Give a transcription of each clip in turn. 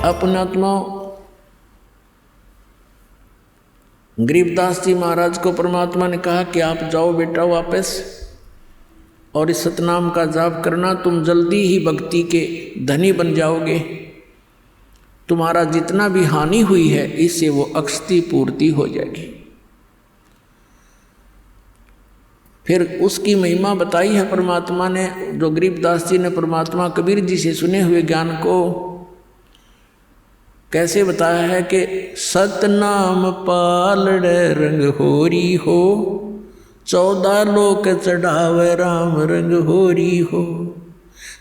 अपने आत्मा गरीबदास जी महाराज को परमात्मा ने कहा कि आप जाओ बेटा वापस और इस सतनाम का जाप करना, तुम जल्दी ही भक्ति के धनी बन जाओगे। तुम्हारा जितना भी हानि हुई है इससे वो अक्षति पूर्ति हो जाएगी। फिर उसकी महिमा बताई है परमात्मा ने, जो गरीबदास जी ने परमात्मा कबीर जी से सुने हुए ज्ञान को कैसे बताया है कि सतनाम पालड़े रंग होरी हो, 14 लोक चढ़ावे राम रंग होरी हो,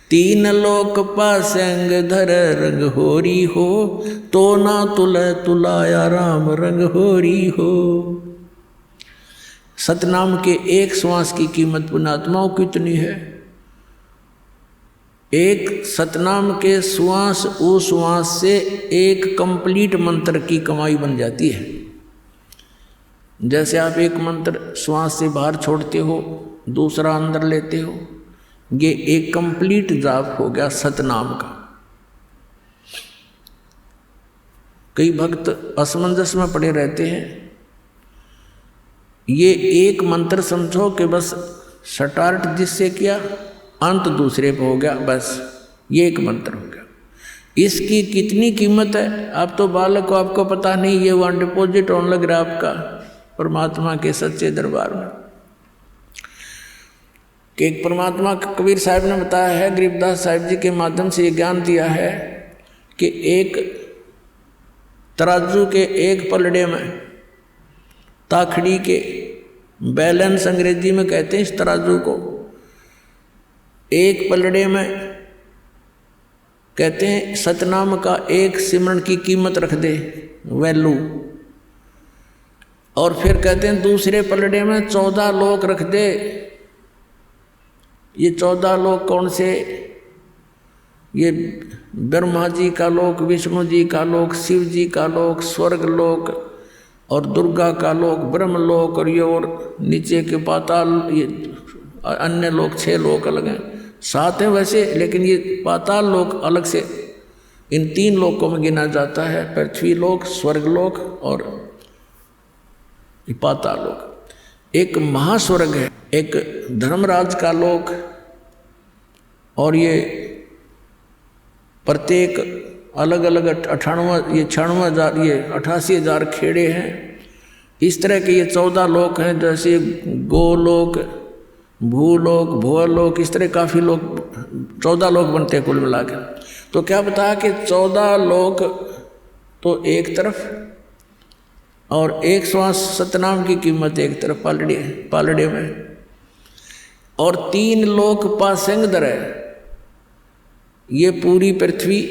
3 लोक पासंग धर रंग होरी हो, तो ना तुले तुलाया राम रंग होरी हो। सतनाम के एक श्वास की कीमत पुण्यात्माओं कितनी है। एक सतनाम के श्वास उस श्वास से एक कंप्लीट मंत्र की कमाई बन जाती है। जैसे आप एक मंत्र श्वास से बाहर छोड़ते हो, दूसरा अंदर लेते हो, ये एक कंप्लीट जाप हो गया सतनाम का। कई भक्त असमंजस में पड़े रहते हैं। ये एक मंत्र समझो कि बस स्टार्ट जिससे किया अंत दूसरे पे हो गया, बस ये एक मंत्र हो गया। इसकी कितनी कीमत है आप तो बालक को आपको पता नहीं, ये वहाँ डिपॉजिट होने लग रहा है आपका परमात्मा के सच्चे दरबार में। कि एक परमात्मा कबीर साहब ने बताया है, गरीबदास साहिब जी के माध्यम से ये ज्ञान दिया है कि एक तराजू के एक पलड़े में, ताखड़ी के बैलेंस अंग्रेजी में कहते हैं इस तराजू को, एक पलड़े में कहते हैं सतनाम का एक सिमरन की कीमत रख दे, वैल्यू। और फिर कहते हैं दूसरे पलड़े में 14 लोक रख दे। ये 14 लोक कौन से? ये ब्रह्मा जी का लोक, विष्णु जी का लोक, शिव जी का लोक, स्वर्ग लोक और दुर्गा का लोक, ब्रह्मलोक, और ये और नीचे के पाताल, ये अन्य लोक 6 लोक अलग हैं, 7 हैं वैसे, लेकिन ये पाताल लोक अलग से इन 3 लोकों में गिना जाता है, पृथ्वी लोक, स्वर्ग लोक और पाताल लोक। एक महास्वर्ग है, एक धर्मराज का लोक, और ये प्रत्येक अलग अलग 98,000 ये 88,000 खेड़े हैं। इस तरह के ये 14 लोक हैं, जैसे गोलोक, भूलोक, भुवलोक, इस तरह काफ़ी लोग 14 लोक बनते हैं कुल मिला के। तो क्या बताया कि 14 लोक तो एक तरफ और एक श्वास सतनाम की कीमत एक तरफ पालड़े में, और 3 लोक पासंग दर है। ये पूरी पृथ्वी,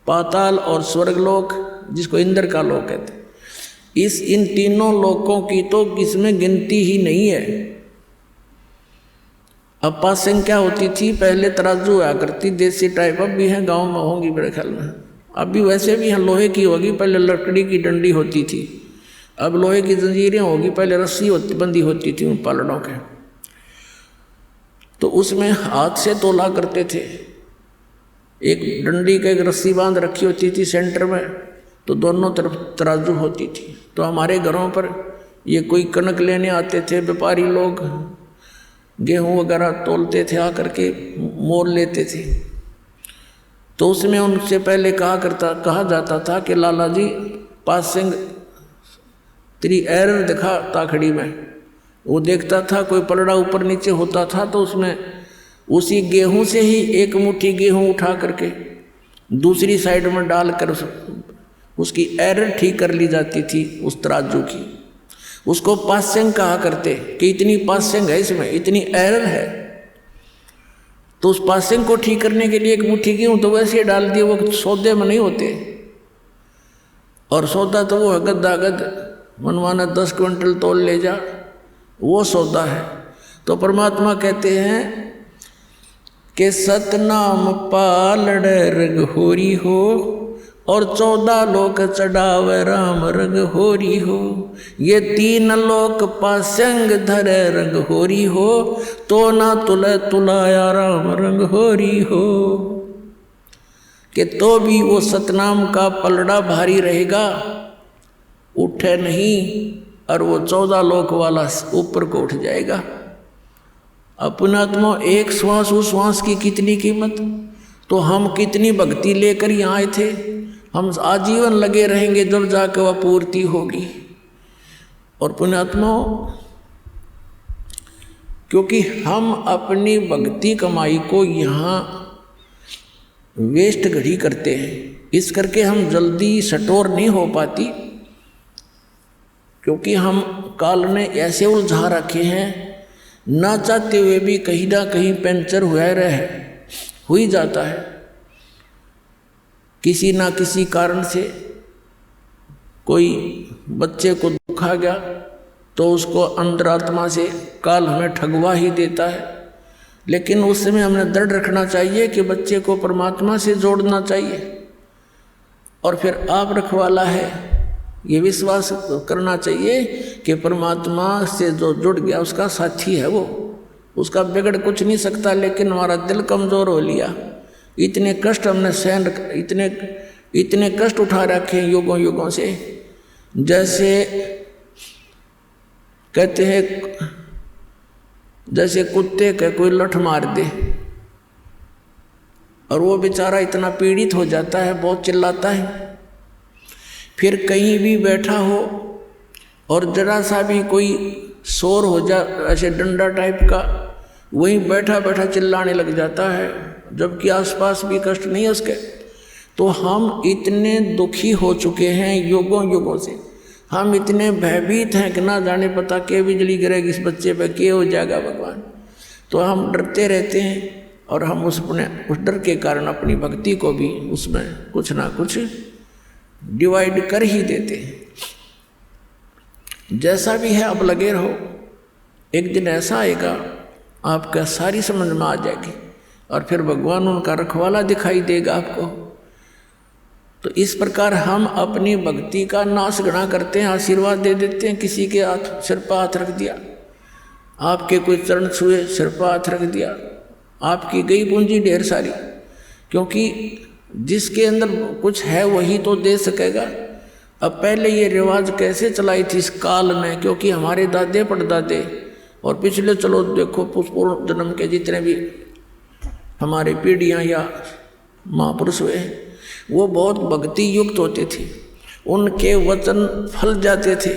पाताल और स्वर्गलोक, जिसको इंद्र का लोक कहते हैं, इन तीनों लोकों की तो इसमें गिनती ही नहीं है। अब पासंग क्या होती थी? पहले तराजू हुआ करती देसी टाइप, अब भी हैं, गांव में होंगी मेरे ख्याल में, अब भी वैसे भी हैं, लोहे की होगी, पहले लकड़ी की डंडी होती थी, अब लोहे की जंजीरें होगी, पहले रस्सी बंदी होती थी उन पालड़ों के। तो उसमें हाथ से तोला करते थे, एक डंडी का एक रस्सी बांध रखी होती थी सेंटर में, तो दोनों तरफ तराजू होती थी। तो हमारे घरों पर ये कोई कनक लेने आते थे व्यापारी लोग, गेहूं वगैरह तोलते थे, आकर के मोल लेते थे। तो उसमें उनसे पहले कहा जाता था कि लाला जी पासिंग तेरी एरर दिखा ताखड़ी में। वो देखता था कोई पलड़ा ऊपर नीचे होता था, तो उसमें उसी गेहूं से ही एक मुट्ठी गेहूं उठा करके दूसरी साइड में डालकर उसकी एरर ठीक कर ली जाती थी उस तराजू की। उसको पास्यंग कहा करते कि इतनी पास्यंग है, इसमें इतनी एरर है। तो उस पास्यंग को ठीक करने के लिए एक मुट्ठी गेहूं तो वैसे डाल दिए, वो सौदे में नहीं होते। और सौदा तो वो गद मनवाना 10 क्विंटल तोल ले जा, वो सौदा है। तो परमात्मा कहते हैं कि सतनाम पालड़ रग होरी हो, और 14 लोक चढ़ावे राम रंग होरी हो। ये 3 लोक पासंग धरे रंग होरी हो, तो ना तुले तुलाया राम रंग होरी हो। कि तो भी वो सतनाम का पलड़ा भारी रहेगा, उठे नहीं, और वो 14 लोक वाला ऊपर को उठ जाएगा। अपनात्मा एक श्वास, उस श्वास की कितनी कीमत। तो हम कितनी भक्ति लेकर यहाँ आए थे, हम आजीवन लगे रहेंगे, जब जाकर वह पूर्ति होगी। और पुण्यात्मा, क्योंकि हम अपनी भक्ति कमाई को यहाँ वेस्ट घड़ी करते हैं, इस करके हम जल्दी सटोर नहीं हो पाती, क्योंकि हम काल ने ऐसे उलझा रखे हैं, ना चाहते हुए भी कहीं ना कहीं पंचर हो ही जाता है। किसी ना किसी कारण से कोई बच्चे को दुख आ गया तो उसको अंतरात्मा से काल हमें ठगवा ही देता है। लेकिन उस समय हमने दृढ़ रखना चाहिए कि बच्चे को परमात्मा से जोड़ना चाहिए, और फिर आप रखवाला है ये विश्वास करना चाहिए कि परमात्मा से जो जुड़ गया उसका साथी है वो, उसका बिगड़ कुछ नहीं सकता। लेकिन हमारा दिल कमज़ोर हो लिया, इतने कष्ट हमने सहन, इतने कष्ट उठा रखे हैं युगों युगों से। जैसे कहते हैं, जैसे कुत्ते का कोई लठ मार दे और वो बेचारा इतना पीड़ित हो जाता है, बहुत चिल्लाता है, फिर कहीं भी बैठा हो और जरा सा भी कोई शोर हो जा, ऐसे डंडा टाइप का, वहीं बैठा बैठा चिल्लाने लग जाता है, जबकि आसपास भी कष्ट नहीं है उसके। तो हम इतने दुखी हो चुके हैं युगों युगों से, हम इतने भयभीत हैं कि ना जाने पता के बिजली गिरेगी इस बच्चे पे, क्या हो जाएगा भगवान। तो हम डरते रहते हैं, और हम उस डर के कारण अपनी भक्ति को भी उसमें कुछ ना कुछ डिवाइड कर ही देते हैं। जैसा भी है अब लगे रहो, एक दिन ऐसा आएगा आपका सारी समझ में आ जाएगी, और फिर भगवान उनका रखवाला दिखाई देगा आपको। तो इस प्रकार हम अपनी भक्ति का नाश गणा करते हैं, आशीर्वाद दे देते हैं, किसी के हाथ सिर पर हाथ रख दिया, आपके कोई चरण छुए, सिर पर हाथ रख दिया, आपकी गई पूंजी ढेर सारी। क्योंकि जिसके अंदर कुछ है वही तो दे सकेगा। अब पहले ये रिवाज कैसे चलाई थी इस काल में, क्योंकि हमारे दादे परदादे और पिछले चलो देखो पूर्व जन्म के जितने भी हमारे पीढ़ियाँ या महापुरुष हुए, वो बहुत भक्ति युक्त होते थे, उनके वचन फल जाते थे,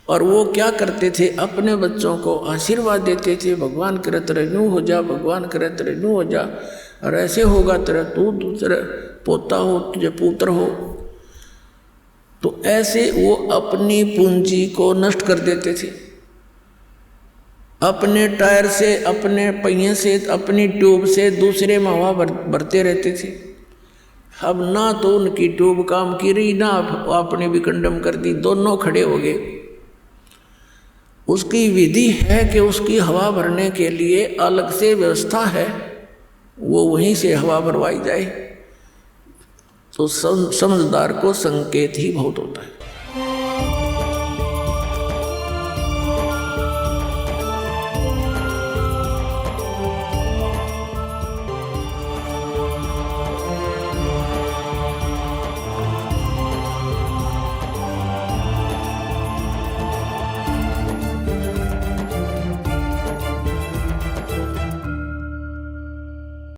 और वो क्या करते थे, अपने बच्चों को आशीर्वाद देते थे, भगवान करे तेरे न्यू हो जा, भगवान करे तेरे न्यू हो जा, और ऐसे होगा तेरा तू दूसरे पोता हो, तुझे पुत्र हो। तो ऐसे वो अपनी पूंजी को नष्ट कर देते थे, अपने टायर से, अपने पहिए से, अपनी ट्यूब से दूसरे में हवा भरते रहते थे। अब ना तो उनकी ट्यूब काम की रही, ना आपने भी कंडम कर दी, दोनों खड़े हो गए। उसकी विधि है कि उसकी हवा भरने के लिए अलग से व्यवस्था है, वो वहीं से हवा भरवाई जाए। तो समझदार को संकेत ही बहुत होता है।